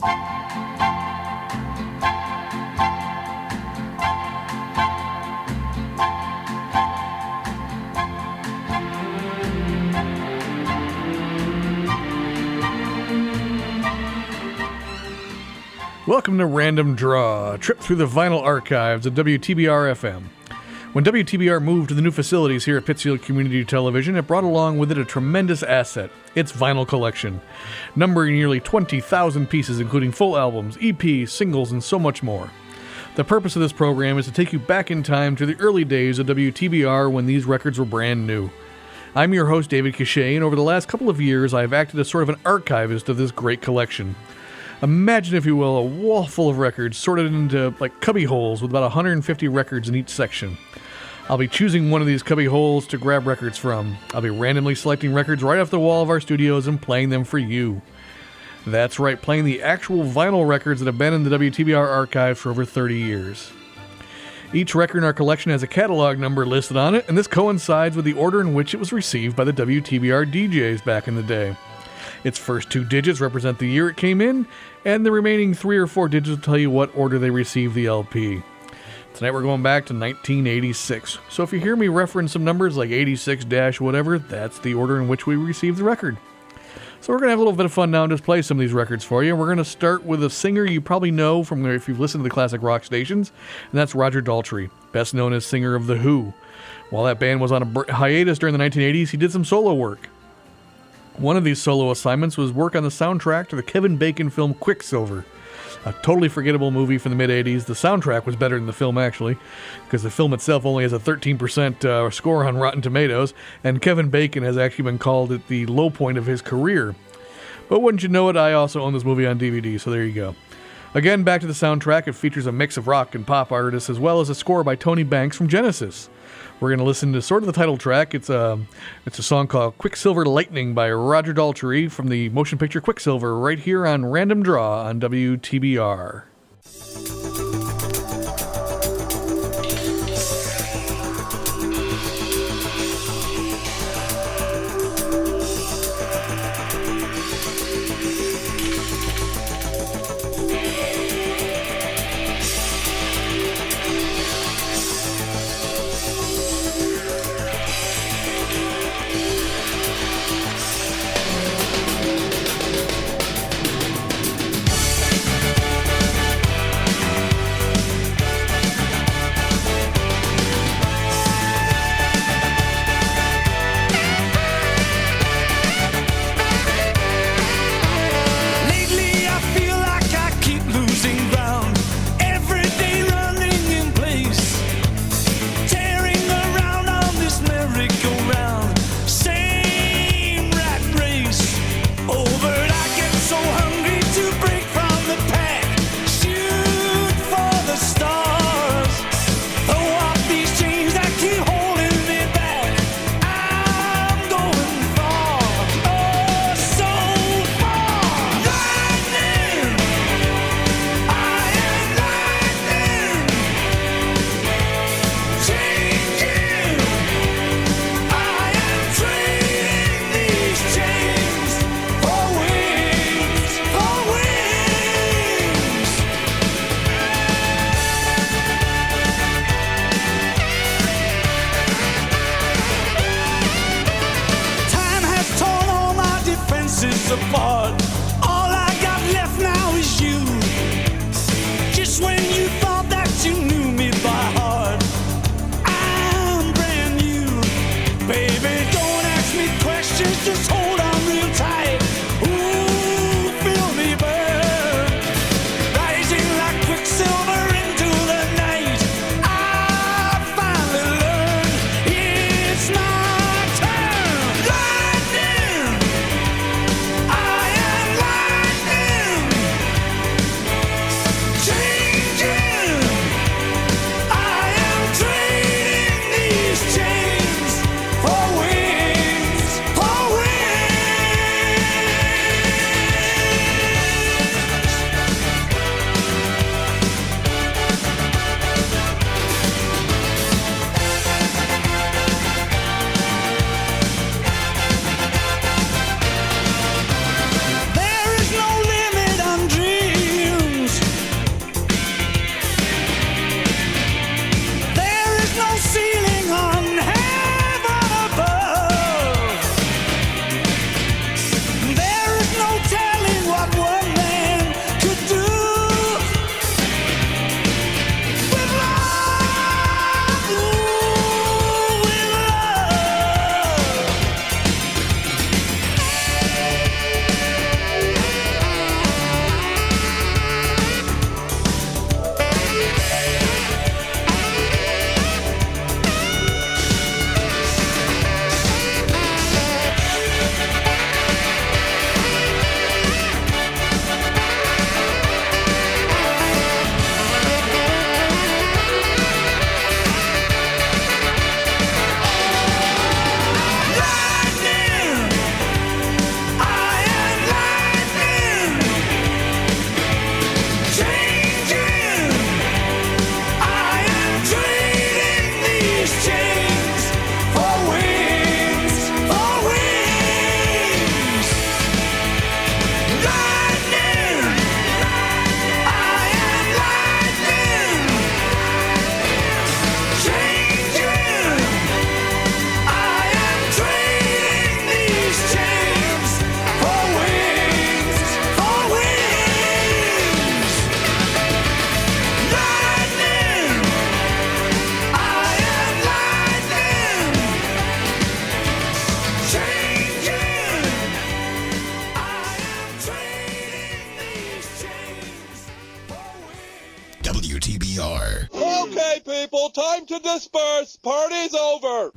Welcome to Random Draw, a trip through the vinyl archives of WTBR-FM. When WTBR moved to the new facilities here at Pittsfield Community Television, it brought along with it a tremendous asset, its vinyl collection, numbering nearly 20,000 pieces, including full albums, EPs, singles, and so much more. The purpose of this program is to take you back in time to the early days of WTBR when these records were brand new. I'm your host, David Cachet, and over the last couple of years, I have acted as sort of an archivist of this great collection. Imagine, if you will, a wall full of records sorted into like cubby holes with about 150 records in each section. I'll be choosing one of these cubby holes to grab records from. I'll be randomly selecting records right off the wall of our studios and playing them for you. That's right, playing the actual vinyl records that have been in the WTBR archive for over 30 years. Each record in our collection has a catalog number listed on it, and this coincides with the order in which it was received by the WTBR DJs back in the day. Its first two digits represent the year it came in, and the remaining 3 or 4 digits will tell you what order they received the LP. Tonight we're going back to 1986, so if you hear me reference some numbers like 86-whatever, that's the order in which we received the record. So we're going to have a little bit of fun now and just play some of these records for you. We're going to start with a singer you probably know from if you've listened to the classic rock stations, and that's Roger Daltrey, best known as singer of The Who. While that band was on a hiatus during the 1980s, he did some solo work. One of these solo assignments was work on the soundtrack to the Kevin Bacon film Quicksilver, a totally forgettable movie from the mid-80s. The soundtrack was better than the film, actually, because the film itself only has a 13% score on Rotten Tomatoes, and Kevin Bacon has actually been called at the low point of his career. But wouldn't you know it, I also own this movie on DVD, so there you go. Again, back to the soundtrack. It features a mix of rock and pop artists, as well as a score by Tony Banks from Genesis. We're going to listen to sort of the title track. It's a song called Quicksilver Lightning by Roger Daltrey from the motion picture Quicksilver, right here on Random Draw on WTBR. WTBR. Okay, people, time to disperse. Party's over.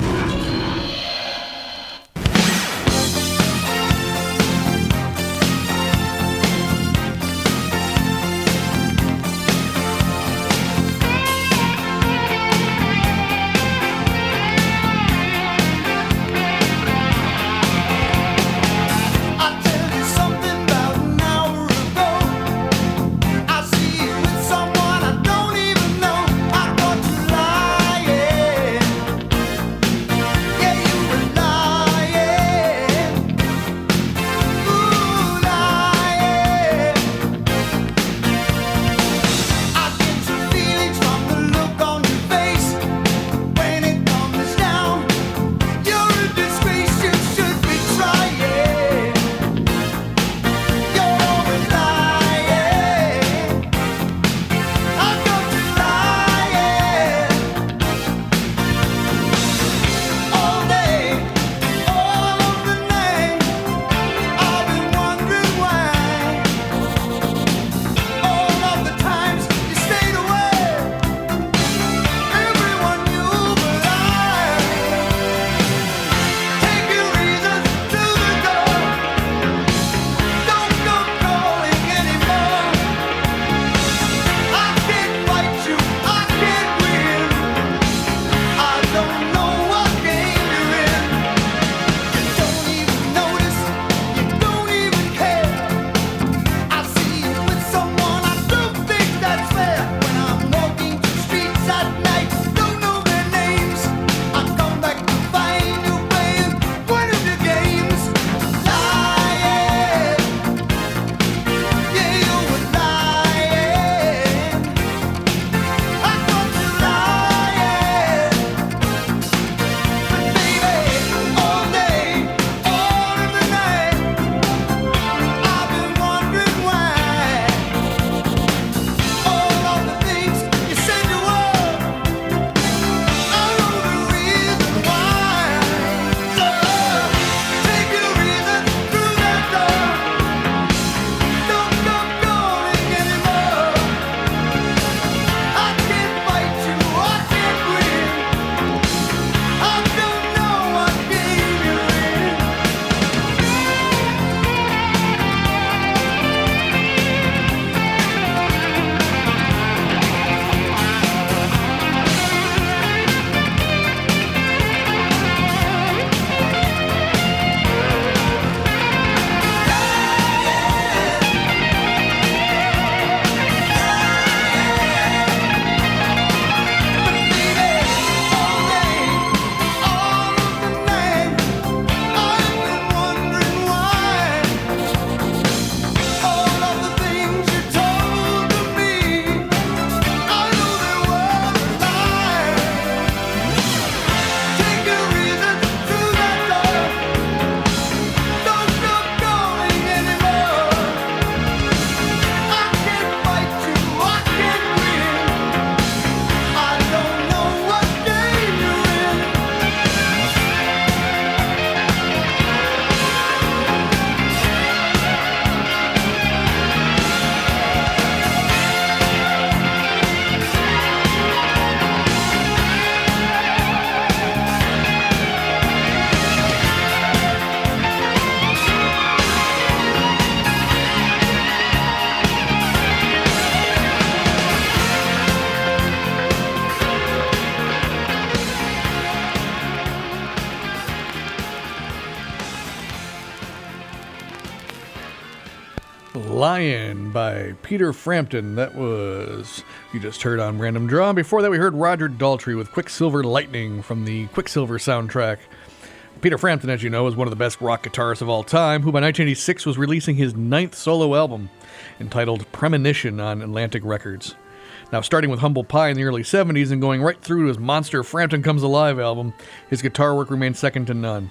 Lion by Peter Frampton. That was, you just heard on Random Draw. Before that, we heard Roger Daltrey with Quicksilver Lightning from the Quicksilver soundtrack. Peter Frampton, as you know, is one of the best rock guitarists of all time, who by 1986 was releasing his 9th solo album, entitled Premonition on Atlantic Records. Now, starting with Humble Pie in the early 70s and going right through to his monster Frampton Comes Alive album, his guitar work remained second to none.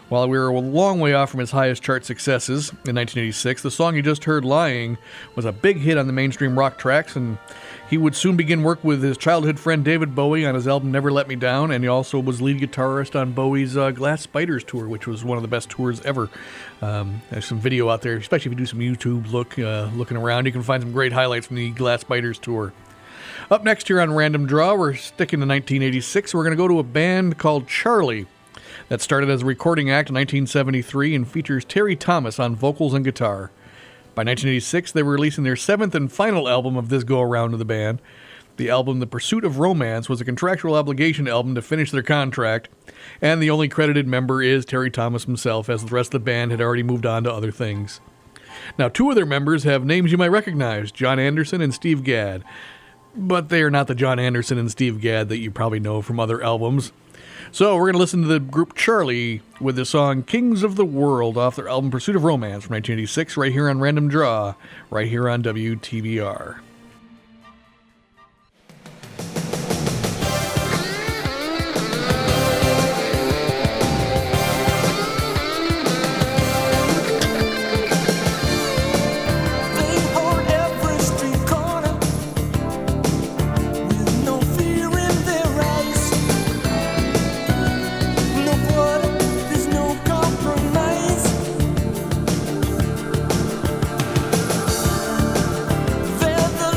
While we were a long way off from his highest chart successes in 1986, the song you just heard, Lying, was a big hit on the mainstream rock tracks, and he would soon begin work with his childhood friend David Bowie on his album Never Let Me Down, and he also was lead guitarist on Bowie's Glass Spiders tour, which was one of the best tours ever. There's some video out there, especially if you do some YouTube looking around. You can find some great highlights from the Glass Spiders tour. Up next here on Random Draw, we're sticking to 1986. We're going to go to a band called Charlie that started as a recording act in 1973 and features Terry Thomas on vocals and guitar. By 1986, they were releasing their seventh and final album of this go-around of the band. The album, The Pursuit of Romance, was a contractual obligation album to finish their contract, and the only credited member is Terry Thomas himself, as the rest of the band had already moved on to other things. Now, two of their members have names you might recognize, John Anderson and Steve Gadd. But they are not the John Anderson and Steve Gadd that you probably know from other albums. So we're going to listen to the group Charlie with the song Kings of the World off their album Pursuit of Romance from 1986, right here on Random Draw, right here on WTBR. They're the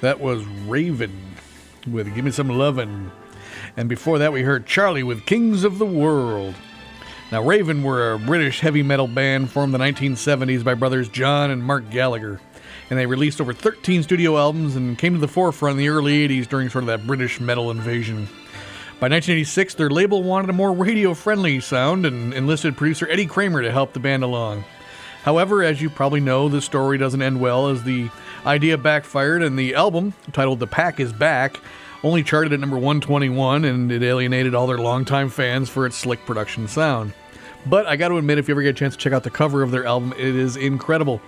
That was Raven with Give Me Some Lovin'. And before that, we heard Charlie with Kings of the World. Now, Raven were a British heavy metal band formed in the 1970s by brothers John and Mark Gallagher. And they released over 13 studio albums and came to the forefront in the early 80s during sort of that British metal invasion. By 1986, their label wanted a more radio-friendly sound and enlisted producer Eddie Kramer to help the band along. However, as you probably know, the story doesn't end well as the idea backfired, and the album, titled The Pack Is Back, only charted at number 121, and it alienated all their longtime fans for its slick production sound. But I got to admit, if you ever get a chance to check out the cover of their album, it is incredible.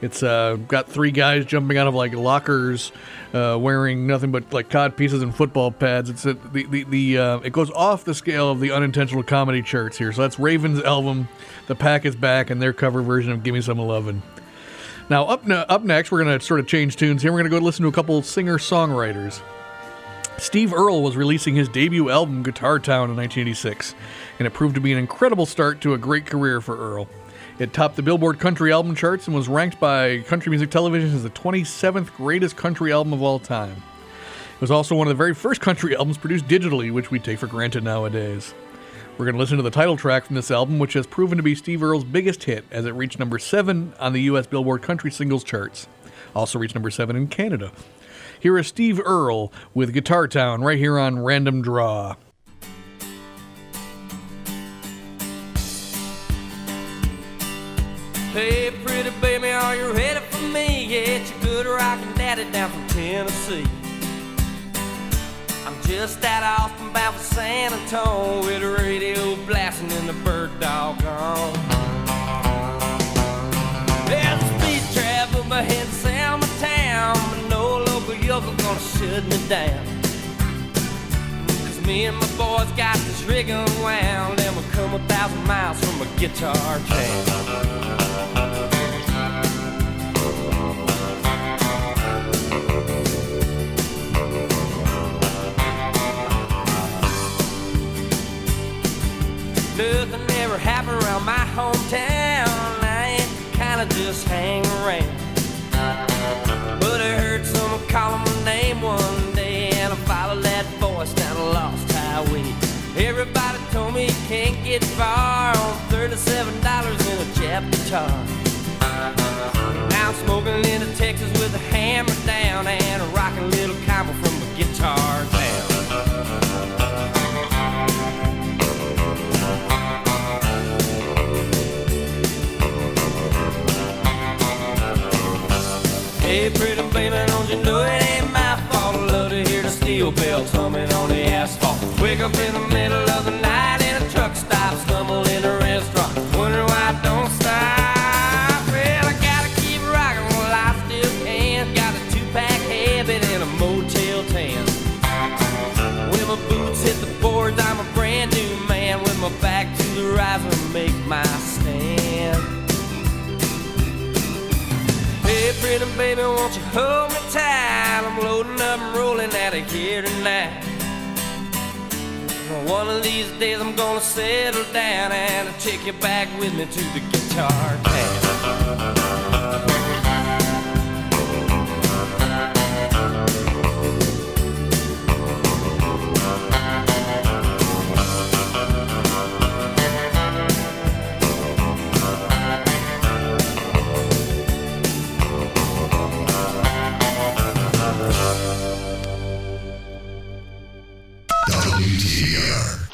It's got three guys jumping out of like lockers, wearing nothing but like cod pieces and football pads. It goes off the scale of the unintentional comedy charts here. So that's Raven's album, The Pack Is Back, and their cover version of Give Me Some Lovin'. Now up next, we're going to sort of change tunes here. We're going to go listen to a couple singer-songwriters. Steve Earle was releasing his debut album, Guitar Town, in 1986, and it proved to be an incredible start to a great career for Earle. It topped the Billboard Country Album charts and was ranked by Country Music Television as the 27th greatest country album of all time. It was also one of the very first country albums produced digitally, which we take for granted nowadays. We're going to listen to the title track from this album, which has proven to be Steve Earle's biggest hit, as it reached number 7 on the U.S. Billboard Country Singles charts. Also reached number 7 in Canada. Here is Steve Earle with Guitar Town right here on Random Draw. Hey, pretty baby, are you ready for me? Yeah, it's your good rockin' daddy down from Tennessee. I'm just out of Austin, bound for San Antonio, with the radio blasting and the bird dog on. There's a speed trap up ahead of Selma Town, but no local yokel gonna shut me down. Cause me and my boys got this rig unwound, and we'll come 1,000 miles from a guitar town. Nothing ever happened around my hometown. I ain't kinda just hang around. But I heard someone calling my name one day, and I followed that voice down a lost highway. Everybody told me you can't get far on $37 in a Jap guitar. Now I'm smoking into Texas with a hammer down and a rockin' little combo from a guitar town. Hey, pretty baby, don't you know it ain't my fault? I love to hear the steel bells humming on the asphalt. Wake up in the middle of the night in a truck stop, stumble in a restaurant, wonder why I don't stop. Well, I gotta keep rocking while I still can. Got a 2-pack habit and a Motel 10. When my boots hit the boards, I'm a brand new man. With my back to the riser, make my stand. Hey, pretty baby, won't you hold me tight? I'm loading up and rolling out of here tonight. One of these days I'm gonna settle down and I'll take you back with me to the guitar town.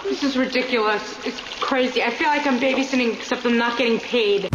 This is ridiculous. It's crazy. I feel like I'm babysitting, except I'm not getting paid.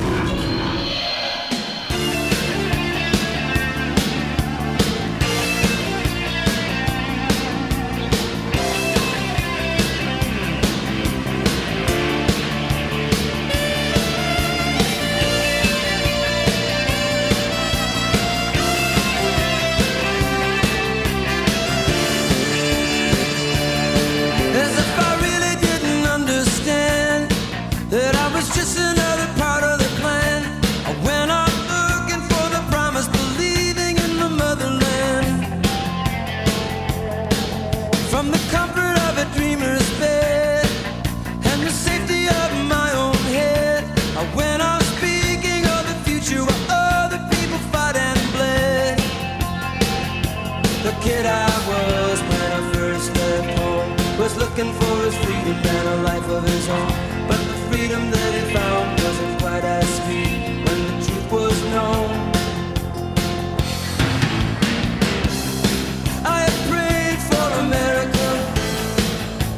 As if I really didn't understand that I was just another part of the a man a life of his own. But the freedom that he found wasn't quite as sweet when the truth was known. I have prayed for America.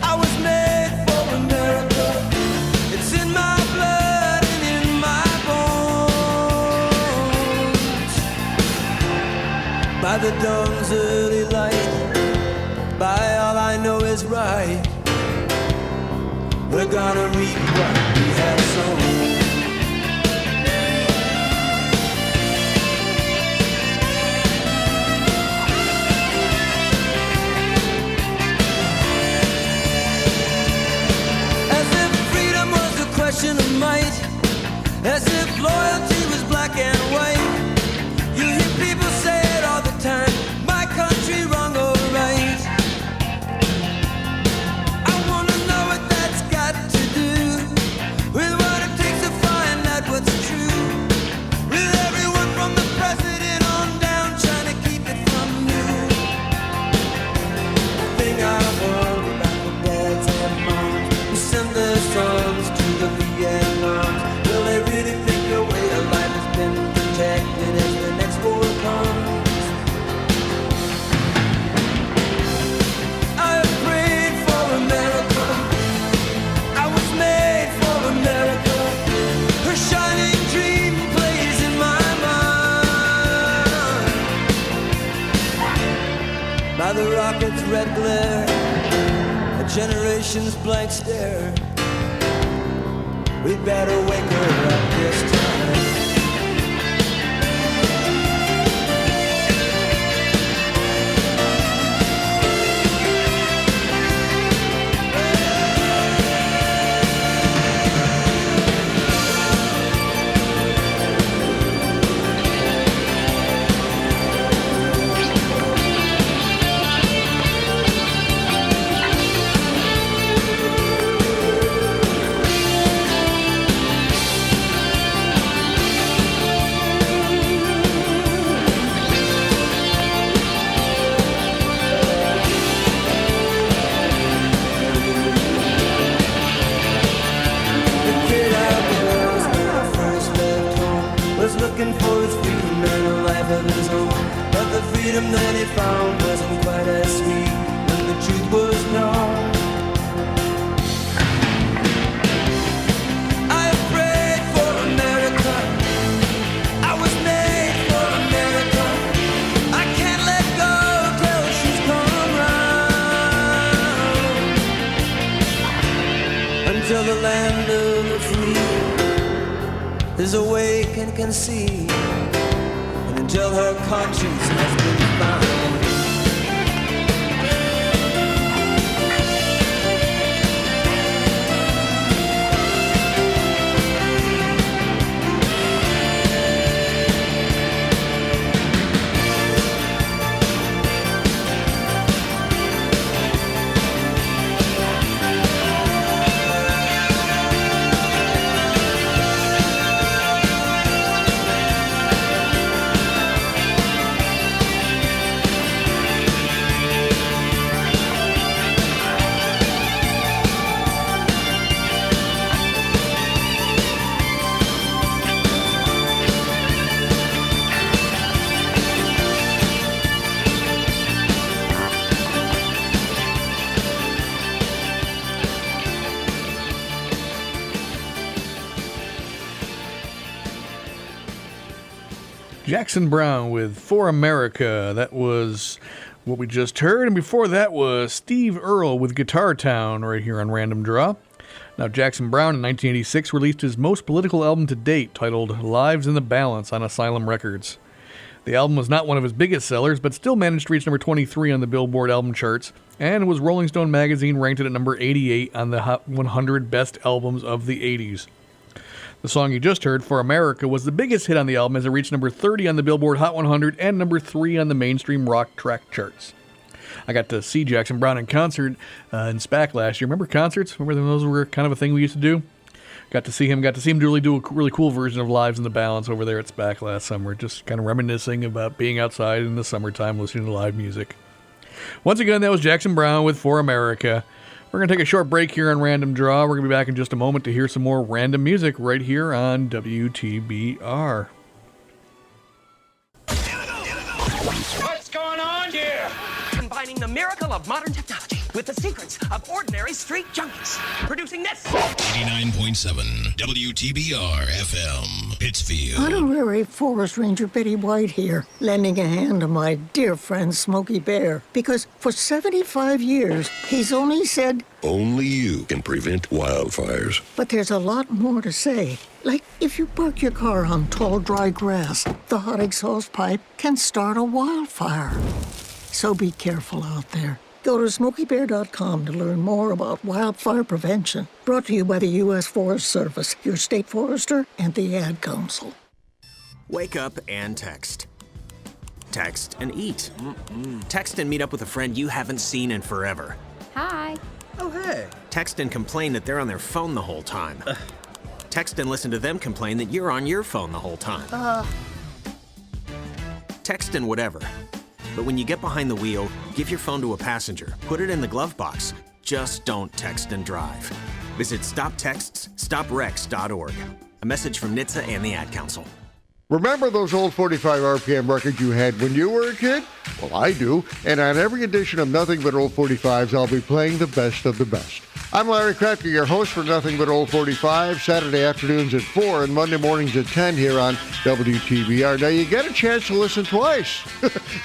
I was made for America. It's in my blood and in my bones. By the dawn's early light, by all I know is right, we're gonna reap what we have sown. As if freedom was a question of might, as if loyalty was black and white. You hear people say it all the time, my country wrong or right. I wanna know what that's got to do with what it takes to find out what's true. With everyone from the president on down trying to keep it from you. The thing I wonder about the dads and moms who send their sons to the Vietnam. Will they really think the way of life has been protected as the next war comes? I have prayed for America. I was made for America. Her shining dream plays in my mind. By the rocket's red glare, a generation's blank stare, we better wake her up this time. Looking for his freedom and a life of his own. But the freedom that he found wasn't quite as sweet when the truth was known. I have prayed for America. I was made for America. I can't let go till she's come round. Until the land of the free is awake and can see, and until her conscience has been found. Jackson Browne with For America. That was what we just heard. And before that was Steve Earle with Guitar Town right here on Random Draw. Now, Jackson Browne in 1986 released his most political album to date, titled Lives in the Balance on Asylum Records. The album was not one of his biggest sellers, but still managed to reach number 23 on the Billboard album charts, and was Rolling Stone magazine ranked it at number 88 on the Hot 100 Best Albums of the 80s. The song you just heard, For America, was the biggest hit on the album as it reached number 30 on the Billboard Hot 100 and number 3 on the mainstream rock track charts. I got to see Jackson Browne in concert in SPAC last year. Remember concerts? Remember those were kind of a thing we used to do? Got to see him really do a really cool version of Lives in the Balance over there at SPAC last summer. Just kind of reminiscing about being outside in the summertime listening to live music. Once again, that was Jackson Browne with For America. We're going to take a short break here on Random Draw. We're going to be back in just a moment to hear some more random music right here on WTBR. What's going on here? Combining the miracle of modern technology with the secrets of ordinary street junkies. Producing this. 89.7 WTBR-FM, Pittsfield. Honorary Forest Ranger Betty White here, lending a hand to my dear friend Smokey Bear. Because for 75 years, he's only said, Only you can prevent wildfires. but there's a lot more to say. Like, if you park your car on tall, dry grass, the hot exhaust pipe can start a wildfire. So be careful out there. Go to SmokeyBear.com to learn more about wildfire prevention. Brought to you by the U.S. Forest Service, your state forester, and the Ad Council. Wake up and text. Text and eat. Text and meet up with a friend you haven't seen in forever. Hi. Oh, hey. Text and complain that they're on their phone the whole time. Text and listen to them complain that you're on your phone the whole time. Text and whatever. But when you get behind the wheel, give your phone to a passenger. Put it in the glove box. Just don't text and drive. Visit StopTextsStopWrecks.org. A message from NHTSA and the Ad Council. Remember those old 45 RPM records you had when you were a kid? Well, I do. And on every edition of Nothing But Old 45s, I'll be playing the best of the best. I'm Larry Krapke, your host for Nothing But Old 45, Saturday afternoons at 4 and Monday mornings at 10 here on WTBR. Now, you get a chance to listen twice.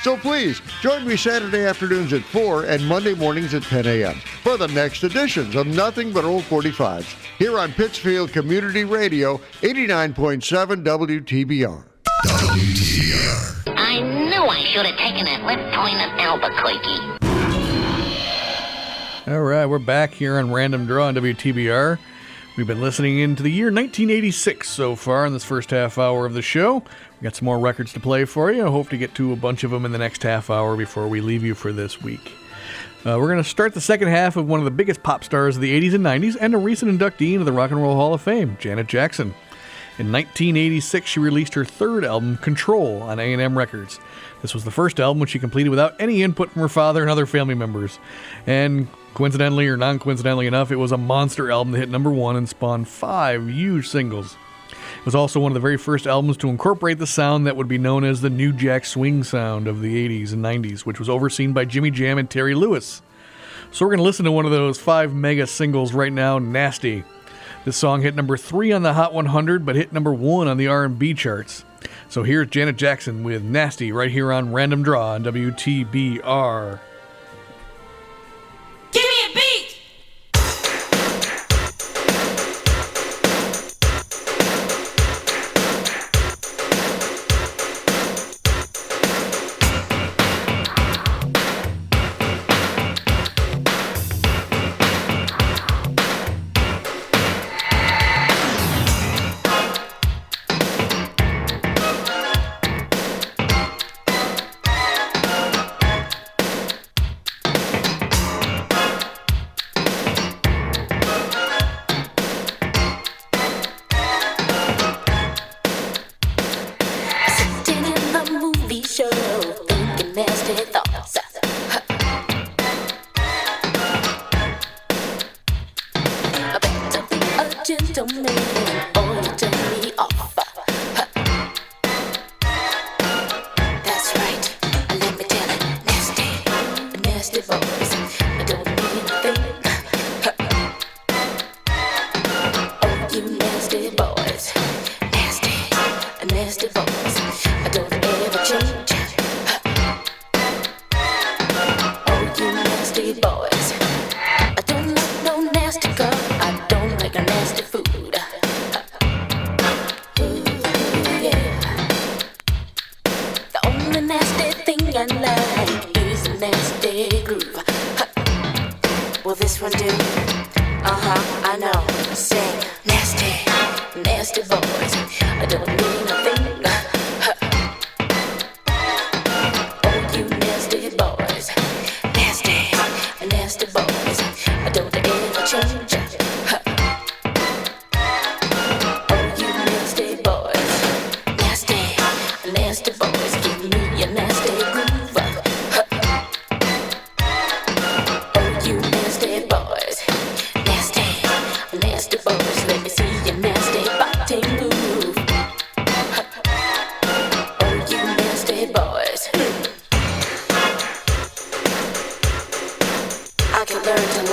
So please, join me Saturday afternoons at 4 and Monday mornings at 10 a.m. for the next editions of Nothing But Old 45s here on Pittsfield Community Radio, 89.7 WTBR. WTBR. I knew I should have taken that left turn at Albuquerque. All right, we're back here on Random Draw on WTBR. We've been listening into the year 1986 so far in this first half hour of the show. We got some more records to play for you. I hope to get to a bunch of them in the next half hour before we leave you for this week. We're going to start the second half of one of the biggest pop stars of the 80s and 90s and a recent inductee into the Rock and Roll Hall of Fame, Janet Jackson. In 1986, she released her third album, Control, on A&M Records. This was the first album which she completed without any input from her father and other family members. And coincidentally or non-coincidentally enough, it was a monster album that hit number 1 and spawned 5 huge singles. It was also one of the very first albums to incorporate the sound that would be known as the New Jack Swing sound of the 80s and 90s, which was overseen by Jimmy Jam and Terry Lewis. So we're going to listen to one of those 5 mega singles right now, Nasty. This song hit number 3 on the Hot 100, but hit number 1 on the R&B charts. So here's Janet Jackson with Nasty right here on Random Draw on WTBR. Give me a beat! Boys.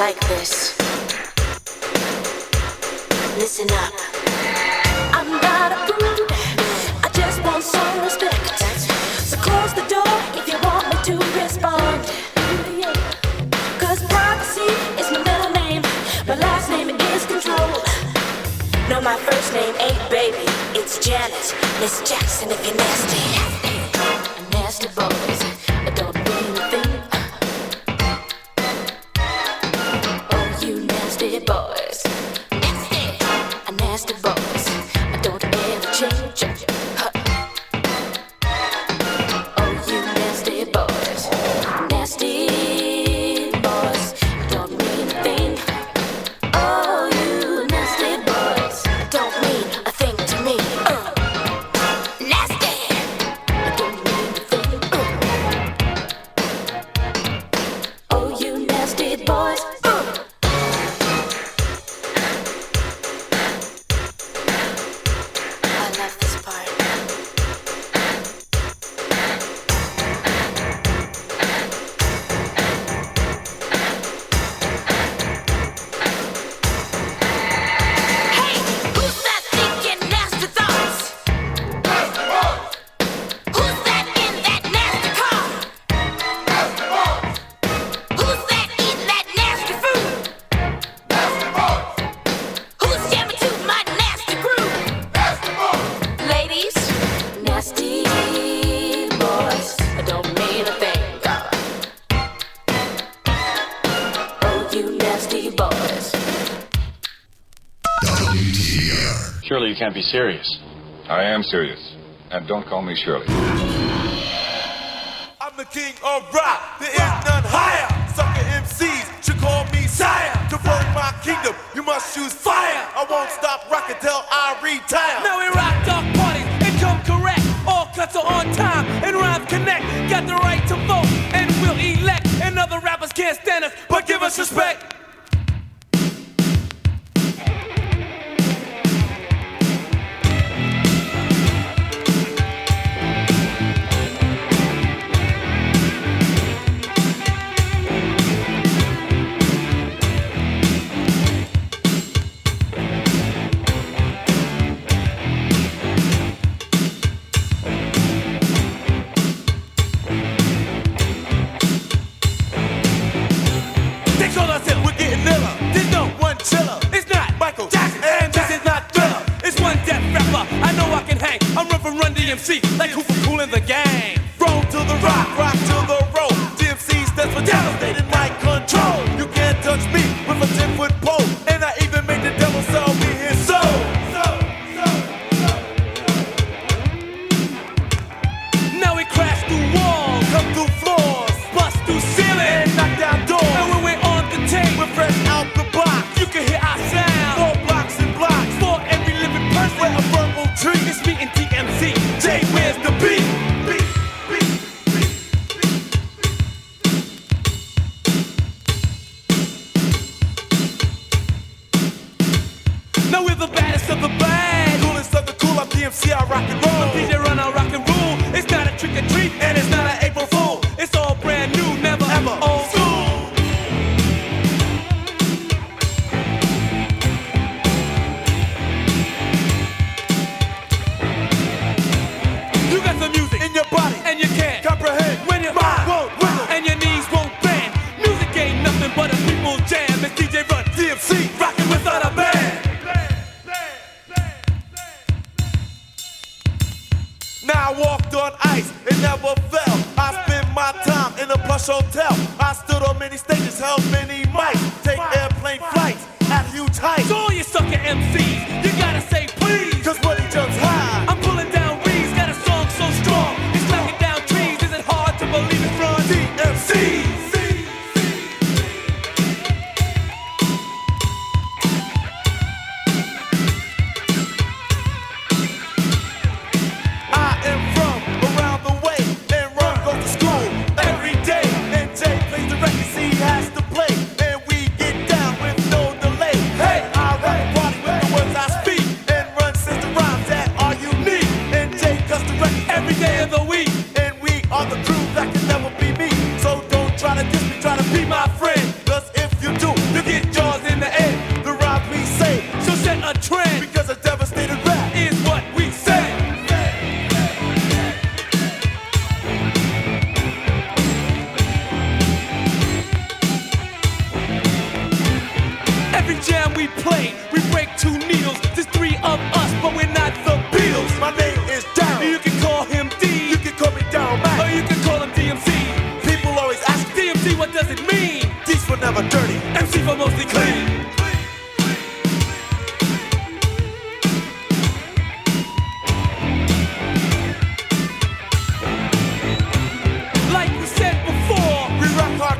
like this. Listen up. I'm not a prude. I just want some respect. So close the door if you want me to respond. Cause privacy is my middle name. My last name is Control. No, my first name ain't Baby. It's Janet. Miss Jackson if you're nasty. Nasty boys. I don't mean a thing. Oh, you nasty boys. Nasty boys, I don't ever change. Oh, you nasty boys, nasty boys, I don't mean a thing. Oh, you nasty boys, don't mean a thing to me. Nasty, I don't mean a thing. Oh, you nasty boys. Surely you can't be serious. I am serious. And don't call me Shirley. I'm the king of rock. There is none higher. Sucker MCs should call me sire. To run my kingdom, you must choose fire. I won't stop rocking till I retire. Now we rock dark parties and come correct. All cuts are on time and rhymes connect. Got the right to vote and we'll elect. And other rappers can't stand us, but give us respect. Run-DMC, like who for cool in the game. Roll to the rock, rock to the roll. DMC stands for devastated mind control. You can't touch me with a 10-foot pole. And I even made the devil sell me his soul. Now we crash through walls, come through floors, bust through ceilings, and knock down doors. And when we're on the tape, we're fresh out the box. You can hear our sound. 4 blocks and blocks for every living person. We're a verbal tree. It's me and DMC. Jay, where's the beat? Now we're the baddest of the bad. Coolest of the cool, I'm DMC, I rock and roll. I'm DJ Run, I rock and rule. It's not a trick or treat, and it's not an April Fool. It's all brand new, never ever old school. You got some music in your body, and you can't comprehend when your mind won't wiggle, and your knees won't bend. Music ain't nothing but a people's jam. It's DJ Run, DMC, rocking without a band. Now I walked on ice and never fell.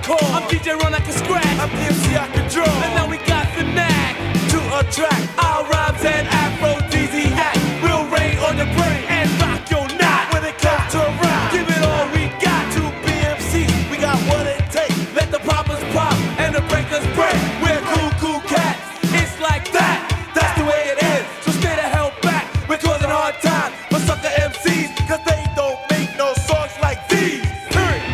chord. I'm DJ Run, I can scratch. I'm DMC, I can draw. And now we got the knack to attract our rhymes and aphrodisiac. We'll rain on your brain and rock your knot. when it comes to rap. Give it all we got. To BMC, we got what it takes. Let the poppers pop and the breakers break. We're cool cats. It's like that. That's the way it is. So stay the hell back. We're causing hard time For sucker MCs, cause they don't make no songs like these. Period.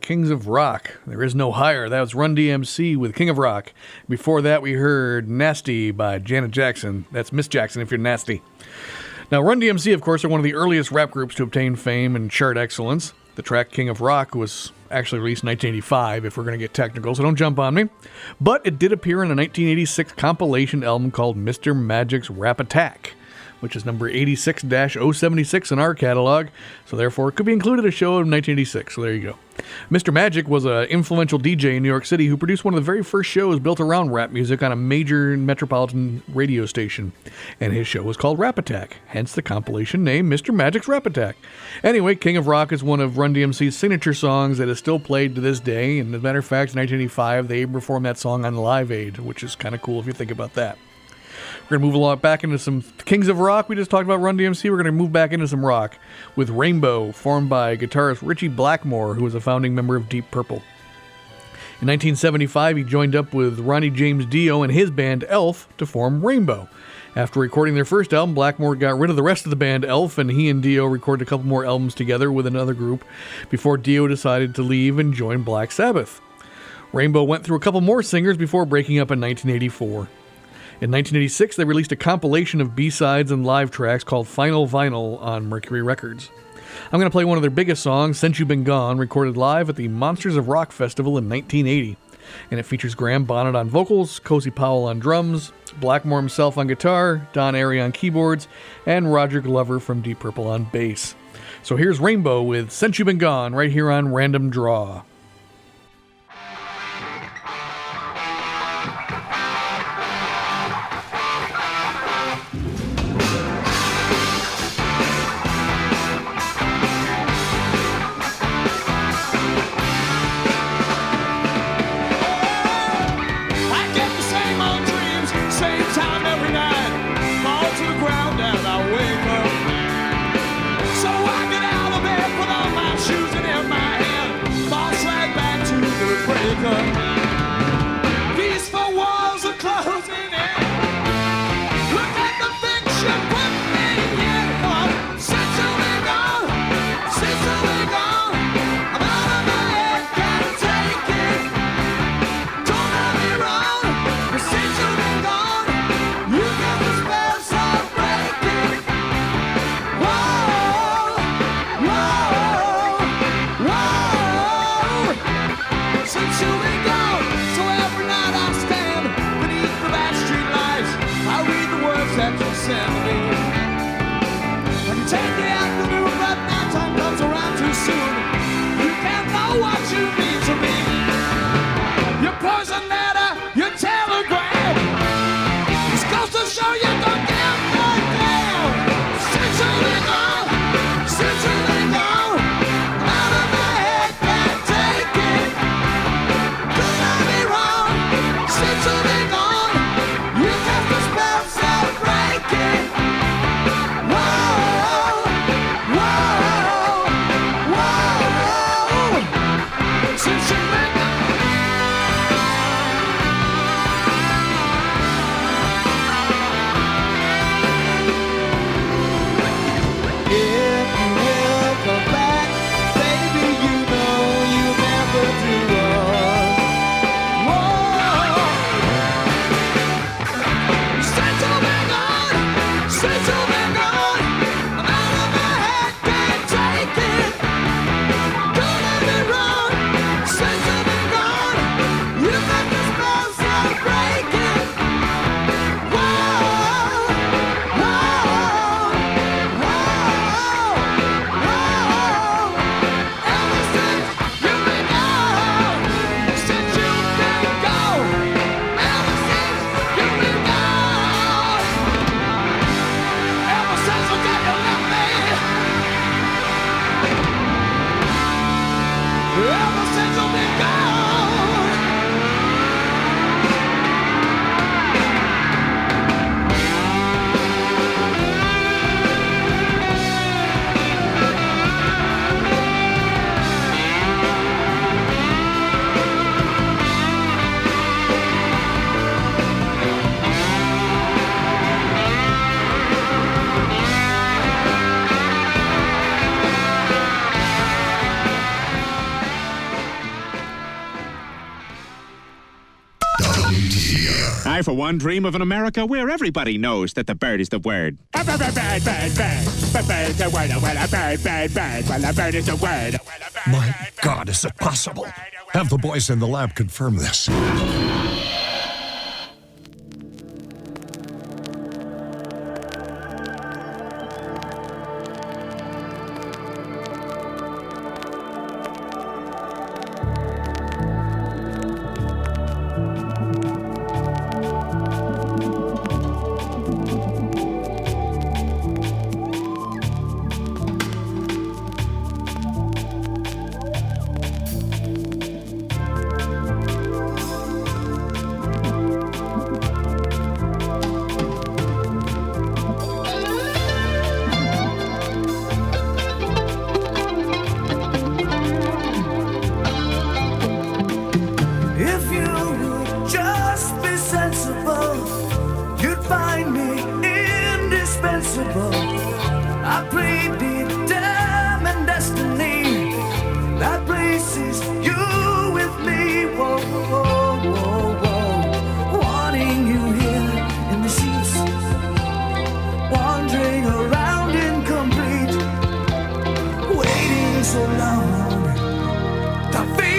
Kings of Rock. There is no higher. That was Run-DMC with King of Rock. Before that, we heard Nasty by Janet Jackson. That's Miss Jackson if you're nasty. Now, Run-DMC, of course, are one of the earliest rap groups to obtain fame and chart excellence. The track King of Rock was actually released in 1985, if we're going to get technical, so don't jump on me. But it did appear in a 1986 compilation album called Mr. Magic's Rap Attack, which is number 86-076 in our catalog, so therefore it could be included a show of 1986, so there you go. Mr. Magic was an influential DJ in New York City who produced one of the very first shows built around rap music on a major metropolitan radio station, and his show was called Rap Attack, hence the compilation name Mr. Magic's Rap Attack. Anyway, King of Rock is one of Run-DMC's signature songs that is still played to this day, and as a matter of fact, in 1985, they performed that song on Live Aid, which is kind of cool if you think about that. We're going to move along back into some Kings of Rock. We just talked about Run-DMC. We're going to move back into some rock with Rainbow, formed by guitarist Richie Blackmore, who was a founding member of Deep Purple. In 1975, he joined up with Ronnie James Dio and his band Elf to form Rainbow. After recording their first album, Blackmore got rid of the rest of the band Elf, and he and Dio recorded a couple more albums together with another group before Dio decided to leave and join Black Sabbath. Rainbow went through a couple more singers before breaking up in 1984. In 1986, they released a compilation of B-sides and live tracks called Final Vinyl on Mercury Records. I'm going to play one of their biggest songs, Since You've Been Gone, recorded live at the Monsters of Rock Festival in 1980. And it features Graham Bonnet on vocals, Cozy Powell on drums, Blackmore himself on guitar, Don Airey on keyboards, and Roger Glover from Deep Purple on bass. So here's Rainbow with Since You've Been Gone, right here on Random Draw. So I get out of bed, put on my shoes and in my hand, boss listen to me. When you take the afternoon, but nighttime comes around too soon. You can't know what you mean to me. Your poison letter, your telegram. This goes to show you don't give a damn. Since you been gone, since you been gone, out of my head, can't take it. Could I be wrong? Since you been gone, you cast a spell so breaking. Whoa, whoa, whoa. Since you been gone. If you will come back, baby, you know you never do wrong. Whoa. Since you've been gone, since you've been gone, I'm out of my head, can't take it. Don't let me wrong. Since you've been gone, you got the spell so breaking. Whoa, whoa, ever since you've been gone, since you've been gone, ever since you've been gone, ever since the day you left me, ever since you've been gone. I, for one, dream of an America where everybody knows that the bird is the word. Bird, bird, bird, bird, bird, bird, bird's the word. Well, a bird, bird, bird, well, a bird is the word. My God, is it possible? Have the boys in the lab confirm this. If you would just be sensible, you'd find me indispensable. I predetermined destiny. That place is you with me. Whoa, whoa, whoa, whoa. Wanting you here in the sheets, wandering around incomplete, waiting so long to feel.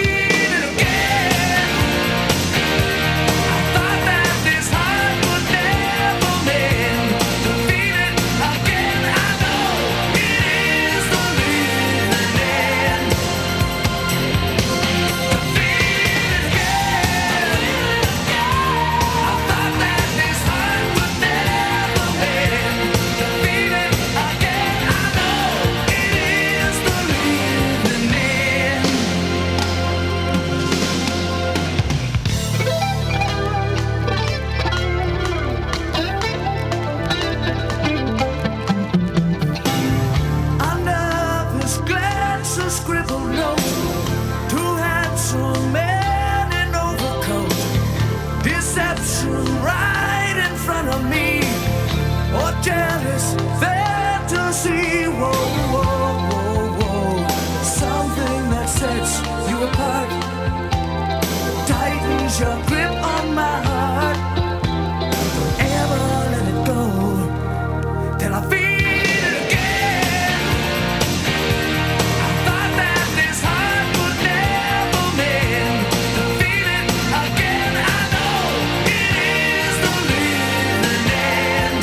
Jealous fantasy, whoa, whoa, whoa, whoa. Something that sets you apart, tightens your grip on my heart. Don't ever let it go till I feel it again. I thought that this heart would never mend. To feel it again, I know it is the living end.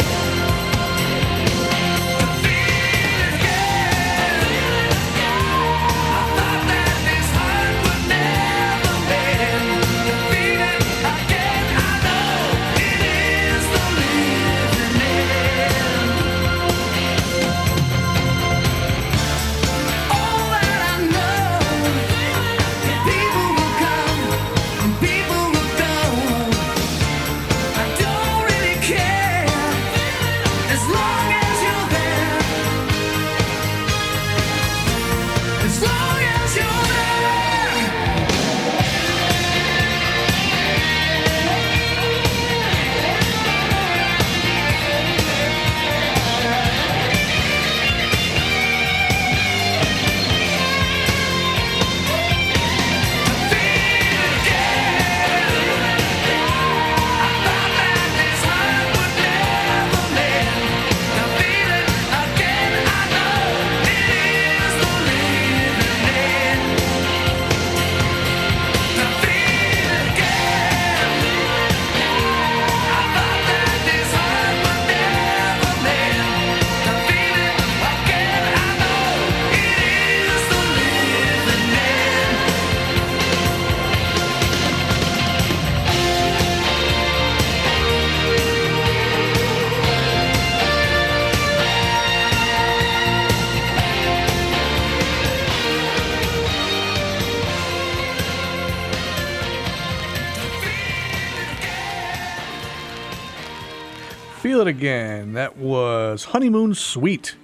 Feel It Again. That was Honeymoon Suite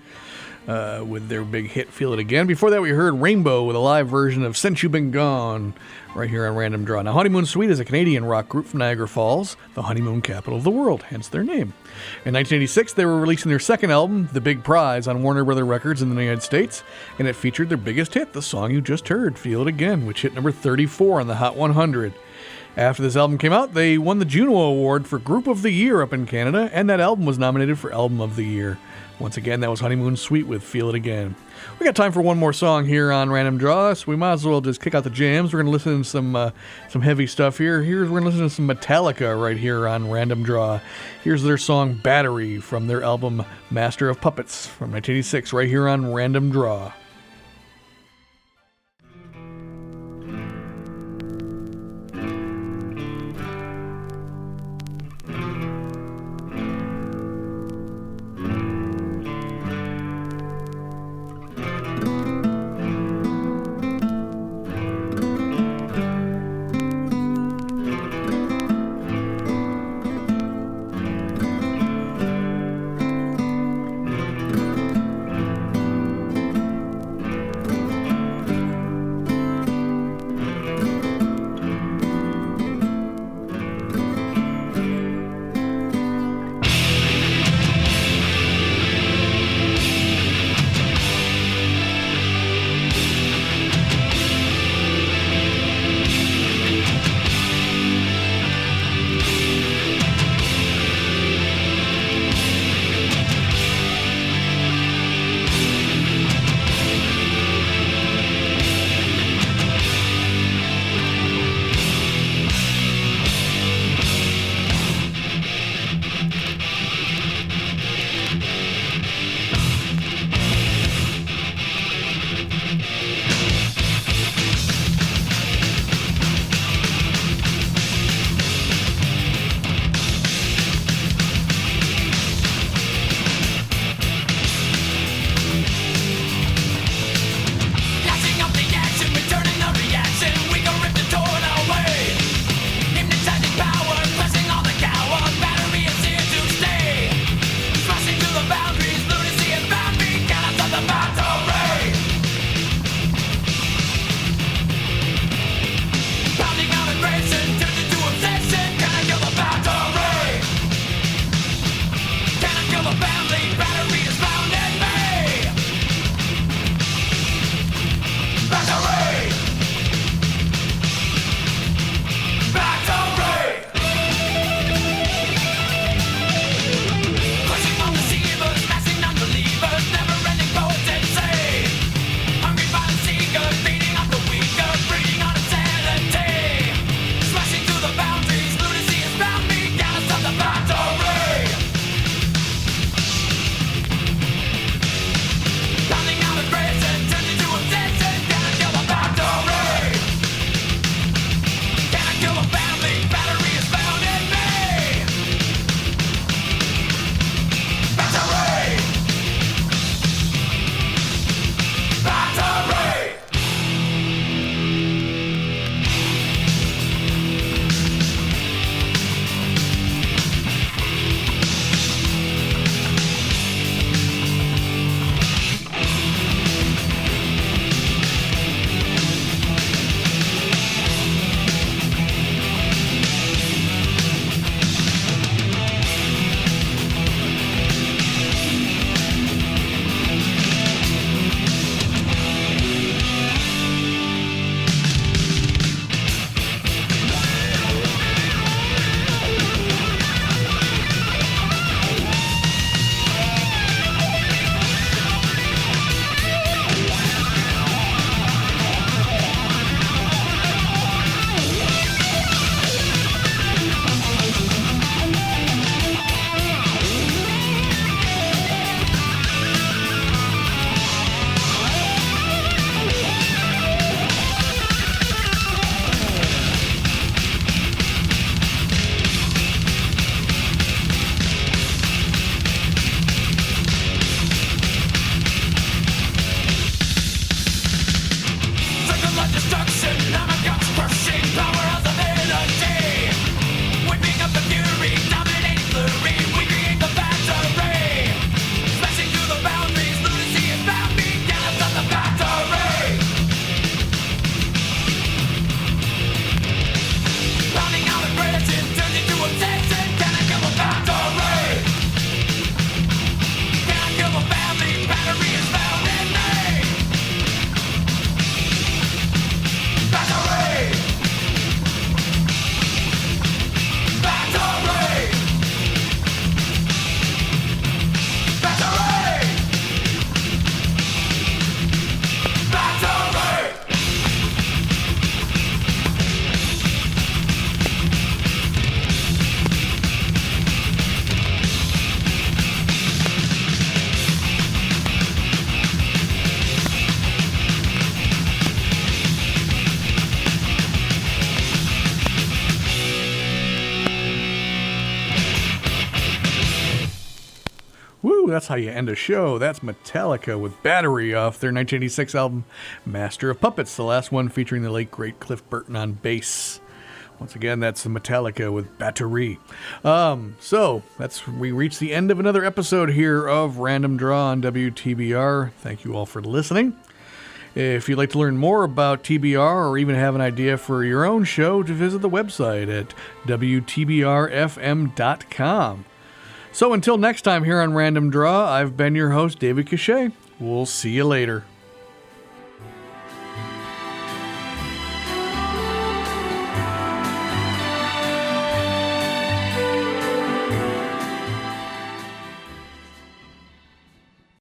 with their big hit, Feel It Again. Before that, we heard Rainbow with a live version of Since You've Been Gone right here on Random Draw. Now, Honeymoon Suite is a Canadian rock group from Niagara Falls, the honeymoon capital of the world, hence their name. In 1986, they were releasing their second album, The Big Prize, on Warner Brother Records in the United States, and it featured their biggest hit, the song you just heard, Feel It Again, which hit number 34 on the Hot 100. After this album came out, they won the Juno Award for Group of the Year up in Canada, and that album was nominated for Album of the Year. Once again, that was Honeymoon Suite with Feel It Again. We got time for one more song here on Random Draw, so we might as well just kick out the jams. We're going to listen to some heavy stuff here. We're going to listen to some Metallica right here on Random Draw. Here's their song Battery from their album Master of Puppets from 1986 right here on Random Draw. that's how you end a show. That's Metallica with Battery off their 1986 album Master of Puppets, the last one featuring the late great Cliff Burton on bass. Once again, that's Metallica with Battery. So we reached the end of another episode here of Random Draw on WTBR. Thank you all for listening. If you'd like to learn more about TBR or even have an idea for your own show, to visit the website at WTBR-FM.com. So until next time here on Random Draw, I've been your host, David Cachet. We'll see you later.